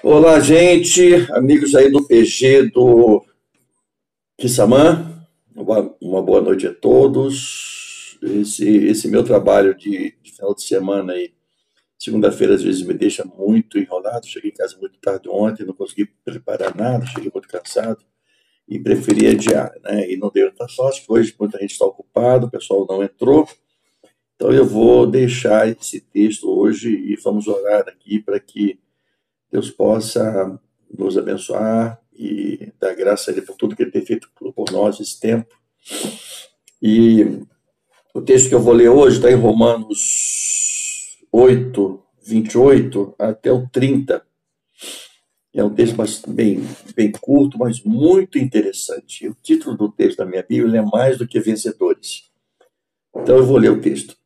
Olá, gente, amigos aí do PG do Kissamã, uma boa noite a todos. Esse meu trabalho de final de semana aí, segunda-feira, às vezes me deixa muito enrolado. Cheguei em casa muito tarde ontem, não consegui preparar nada, cheguei muito cansado e preferi adiar, né? E não deu outra sorte, que hoje muita gente está ocupada, o pessoal não entrou. Então eu vou deixar esse texto hoje e vamos orar aqui para que Deus possa nos abençoar e dar graça a Ele por tudo que Ele tem feito por nós esse tempo. E o texto que eu vou ler hoje está em Romanos 8, 28 até o 30. É um texto bem curto, mas muito interessante. O título do texto da minha Bíblia é Mais do que Vencedores. Então eu vou ler o texto.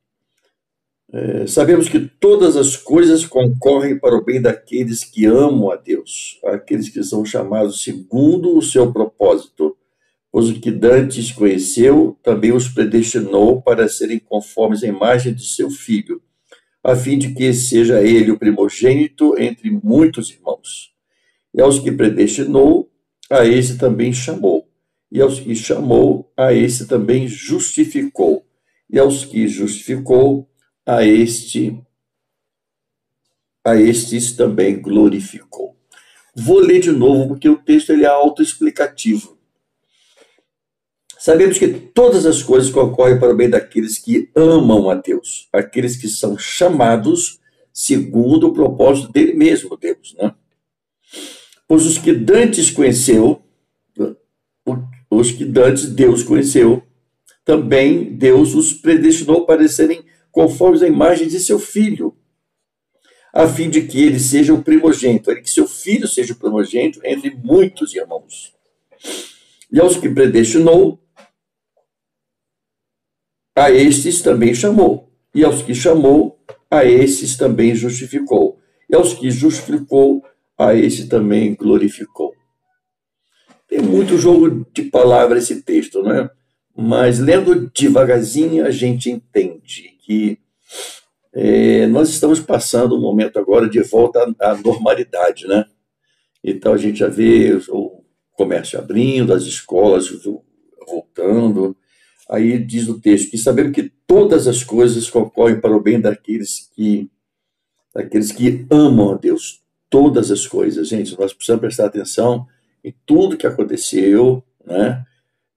Sabemos que todas as coisas concorrem para o bem daqueles que amam a Deus, aqueles que são chamados segundo o seu propósito. Pois o que dantes conheceu, também os predestinou para serem conformes à imagem de seu Filho, a fim de que seja ele o primogênito entre muitos irmãos. E aos que predestinou, a esse também chamou. E aos que chamou, a esse também justificou. E aos que justificou, a estes também glorificou. Vou ler de novo, porque o texto ele é autoexplicativo. Sabemos que todas as coisas concorrem para o bem daqueles que amam a Deus, aqueles que são chamados segundo o propósito dele mesmo, Deus, né? Pois os que dantes conheceu, os que dantes Deus conheceu, também Deus os predestinou para serem conformes à imagem de seu Filho, a fim de que ele seja o primogênito, que seu Filho seja o primogênito entre muitos irmãos. E aos que predestinou, a estes também chamou. E aos que chamou, a esses também justificou. E aos que justificou, a esse também glorificou. Tem muito jogo de palavras esse texto, né? Mas lendo devagarzinho a gente entende que nós estamos passando um momento agora de volta à normalidade, né? Então a gente já vê o comércio abrindo, as escolas voltando. Aí diz o texto que sabemos que todas as coisas concorrem para o bem daqueles que amam a Deus. Todas as coisas, gente, nós precisamos prestar atenção em tudo que aconteceu, né?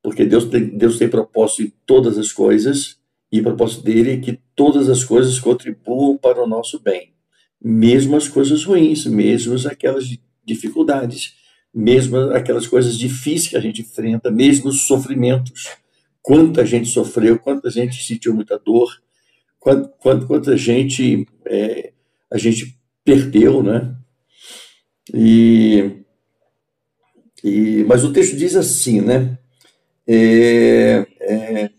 Porque Deus tem propósito em todas as coisas, e o propósito dele é que todas as coisas contribuam para o nosso bem. Mesmo as coisas ruins, mesmo aquelas dificuldades, mesmo aquelas coisas difíceis que a gente enfrenta, mesmo os sofrimentos. Quanta gente sofreu, quanta gente sentiu muita dor, quanta gente a gente perdeu, né? Mas o texto diz assim, né?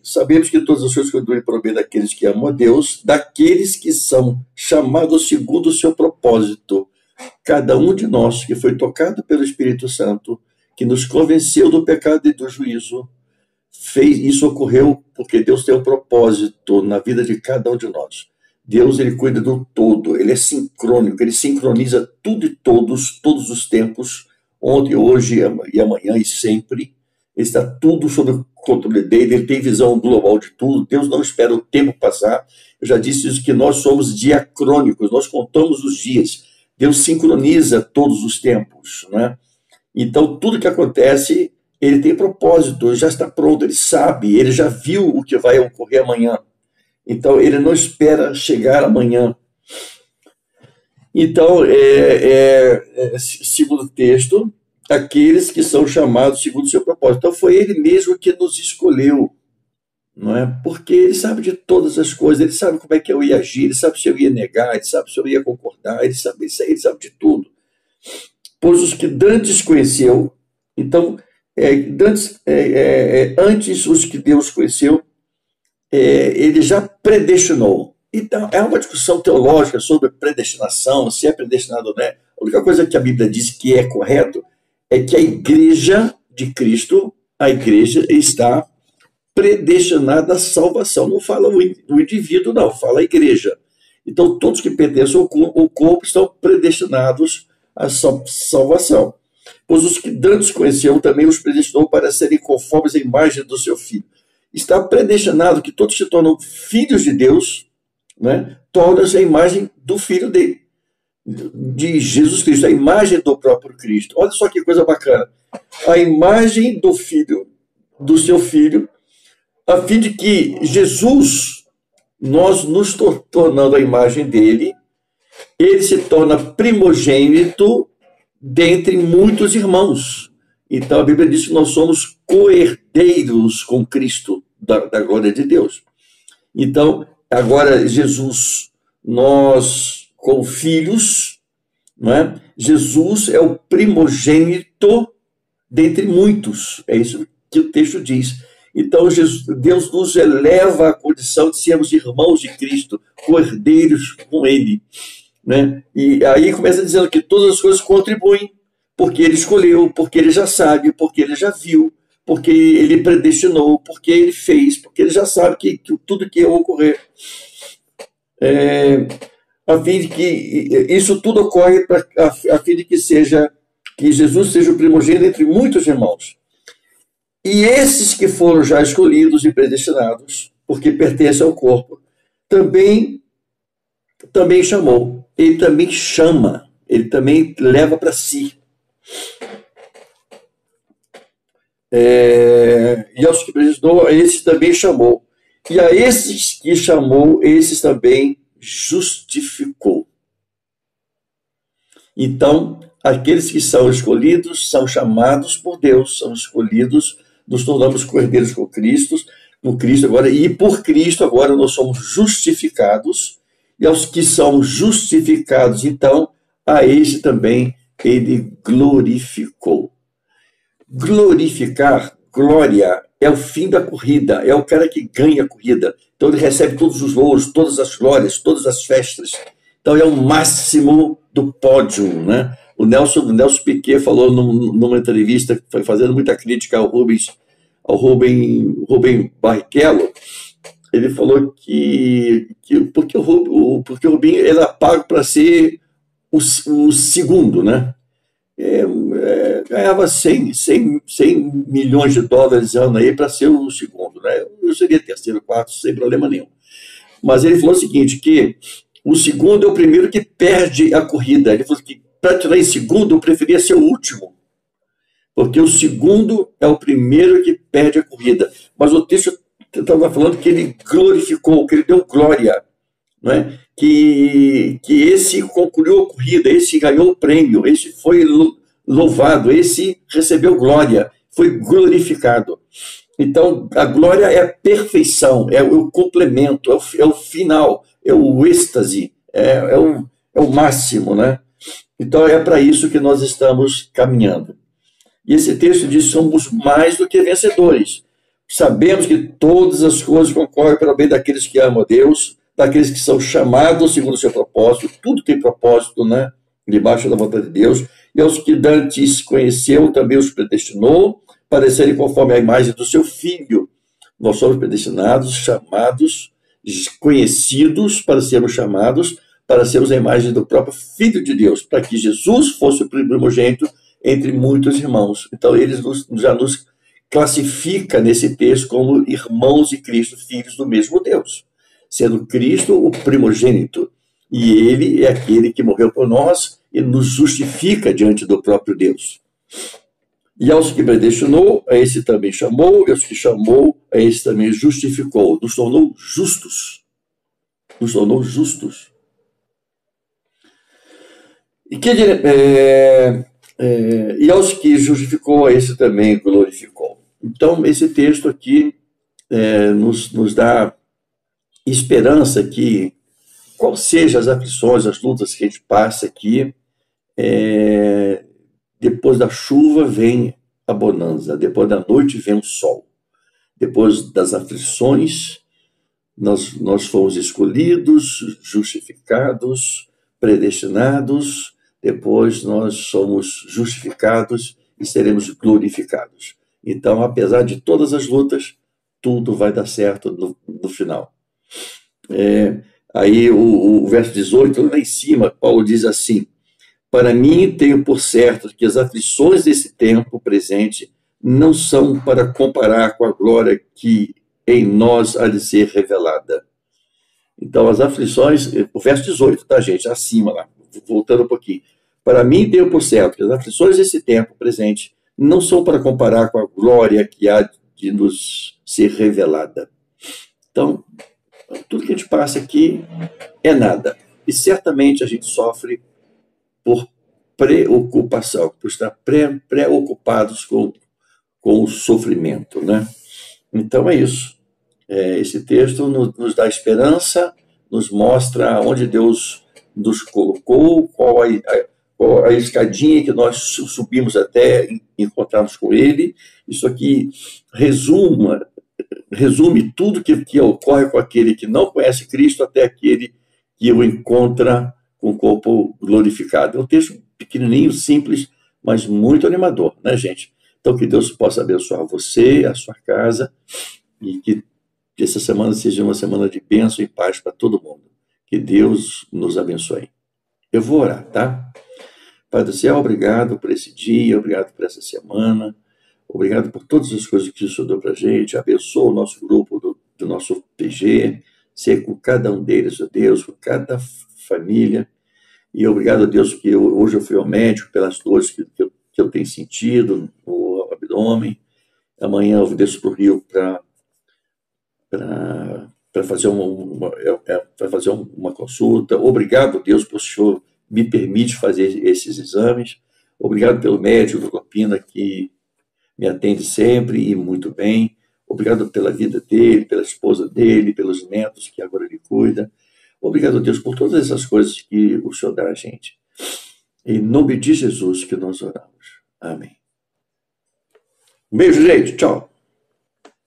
Sabemos que todas as coisas contribuem para o bem daqueles que amam a Deus, daqueles que são chamados segundo o seu propósito. Cada um de nós que foi tocado pelo Espírito Santo, que nos convenceu do pecado e do juízo, isso ocorreu porque Deus tem um propósito na vida de cada um de nós. Deus, ele cuida do todo, ele é sincrônico, ele sincroniza tudo e todos os tempos, ontem, hoje e amanhã e sempre. Ele está tudo sob o controle dele, ele tem visão global de tudo. Deus não espera o tempo passar. Eu já disse isso, que nós somos diacrônicos, nós contamos os dias. Deus sincroniza todos os tempos, né? Então, tudo que acontece, ele tem propósito, já está pronto, ele sabe, ele já viu o que vai ocorrer amanhã. Então, ele não espera chegar amanhã. Então, segundo o texto, aqueles que são chamados segundo o seu propósito. Então, foi ele mesmo que nos escolheu, não é? Porque ele sabe de todas as coisas, ele sabe como é que eu ia agir, ele sabe se eu ia negar, ele sabe se eu ia concordar, ele sabe de tudo. Pois os que dantes conheceu, então, antes os que Deus conheceu, ele já predestinou. Então, é uma discussão teológica sobre predestinação, se é predestinado ou não é. A única coisa que a Bíblia diz que é correto é que a igreja de Cristo, a igreja está predestinada à salvação. Não fala o indivíduo, não, fala a igreja. Então, todos que pertencem ao corpo estão predestinados a salvação. Pois os que dantes conheceu também os predestinou para serem conformes à imagem do seu Filho. Está predestinado que todos se tornam filhos de Deus, né? Tornam-se a imagem do Filho dele, de Jesus Cristo, a imagem do próprio Cristo. Olha só que coisa bacana. A imagem do Filho, do seu Filho, a fim de que Jesus, nós nos tornando a imagem dele, ele se torna primogênito dentre muitos irmãos. Então a Bíblia diz que nós somos co-herdeiros com Cristo da glória de Deus. Então, agora Jesus, nós como filhos, não é? Jesus é o primogênito dentre muitos. É isso que o texto diz. Então, Deus nos eleva à condição de sermos irmãos de Cristo, co-herdeiros com Ele, né? E aí começa dizendo que todas as coisas contribuem, porque Ele escolheu, porque Ele já sabe, porque Ele já viu, porque Ele predestinou, porque Ele fez, porque Ele já sabe que tudo que ia ocorrer. A fim de que isso tudo ocorre a fim de que Jesus seja o primogênito entre muitos irmãos. E esses que foram já escolhidos e predestinados, porque pertencem ao corpo, também chamou. Ele também chama, ele também leva para si. E aos que predestinou, a esses também chamou. E a esses que chamou, esses também justificou. Então, aqueles que são escolhidos são chamados por Deus, são escolhidos, nos tornamos co-herdeiros com Cristo agora, e por Cristo agora nós somos justificados, e aos que são justificados, então, a este também ele glorificou. Glorificar, glória, é o fim da corrida, é o cara que ganha a corrida. Então ele recebe todos os louros, todas as glórias, todas as festas. Então é o máximo do pódio, né? O Nelson Piquet falou numa entrevista, foi fazendo muita crítica ao Rubem Barrichello. Ele falou que porque o Rubinho era pago para ser o segundo, né? Ganhava 100 milhões de dólares ano aí para ser o segundo, né? Eu seria terceiro, quarto, sem problema nenhum. Mas ele falou o seguinte, que o segundo é o primeiro que perde a corrida. Ele falou que para tirar em segundo eu preferia ser o último, porque o segundo é o primeiro que perde a corrida. Mas o texto estava falando que ele glorificou, que ele deu glória, não é? Que esse concluiu a corrida, esse ganhou o prêmio, esse foi louvado, esse recebeu glória, foi glorificado. Então, a glória é a perfeição, é o complemento, é o final, é o êxtase, é o máximo, né? Então, é para isso que nós estamos caminhando. E esse texto diz: somos mais do que vencedores. Sabemos que todas as coisas concorrem para o bem daqueles que amam a Deus, daqueles que são chamados segundo o seu propósito. Tudo tem propósito, né? Debaixo da vontade de Deus. E aos que dantes conheceu, também os predestinou para serem conforme a imagem do seu Filho. Nós somos predestinados, chamados, conhecidos para sermos chamados, para sermos a imagem do próprio Filho de Deus, para que Jesus fosse o primogênito entre muitos irmãos. Então, ele já nos classifica nesse texto como irmãos de Cristo, filhos do mesmo Deus, sendo Cristo o primogênito, e ele é aquele que morreu por nós e nos justifica diante do próprio Deus. E aos que predestinou, a esse também chamou, e aos que chamou, a esse também justificou, nos tornou justos. Nos tornou justos. E aos que justificou, a esse também glorificou. Então, esse texto aqui nos dá esperança que, qual sejam as aflições, as lutas que a gente passa aqui, depois da chuva vem a bonança, depois da noite vem o sol. Depois das aflições, nós fomos escolhidos, justificados, predestinados, depois nós somos justificados e seremos glorificados. Então, apesar de todas as lutas, tudo vai dar certo no final. Aí o verso 18, lá em cima, Paulo diz assim: Para mim, tenho por certo que as aflições desse tempo presente não são para comparar com a glória que em nós há de ser revelada. Então, as aflições, o verso 18, tá, gente? Acima lá, voltando um pouquinho. Para mim, tenho por certo que as aflições desse tempo presente não são para comparar com a glória que há de nos ser revelada. Então, tudo que a gente passa aqui é nada. E certamente a gente sofre por preocupação, por estar preocupados com o sofrimento, né? Então é isso. Esse texto nos dá esperança, nos mostra onde Deus nos colocou, qual a escadinha que nós subimos até encontrarmos com Ele. Isso aqui resume tudo que ocorre com aquele que não conhece Cristo até aquele que o encontra com o corpo glorificado. É um texto pequenininho, simples, mas muito animador, né, gente? Então, que Deus possa abençoar você, a sua casa, e que essa semana seja uma semana de bênção e paz para todo mundo. Que Deus nos abençoe. Eu vou orar, tá? Pai do céu, obrigado por esse dia, obrigado por essa semana, obrigado por todas as coisas que o Senhor deu para a gente. Abençoa o nosso grupo do nosso PG, seja com cada um deles, ó Deus, com cada família. E obrigado a Deus que hoje eu fui ao médico pelas dores que eu tenho sentido no abdômen. Amanhã eu desço para o Rio para fazer uma consulta. Obrigado, Deus, por o Senhor me permite fazer esses exames. Obrigado pelo médico do Copina, que me atende sempre e muito bem. Obrigado pela vida dele, pela esposa dele, pelos netos que agora ele cuida. Obrigado, Deus, por todas essas coisas que o Senhor dá a gente. Em nome de Jesus que nós oramos. Amém. Um beijo, gente. Tchau.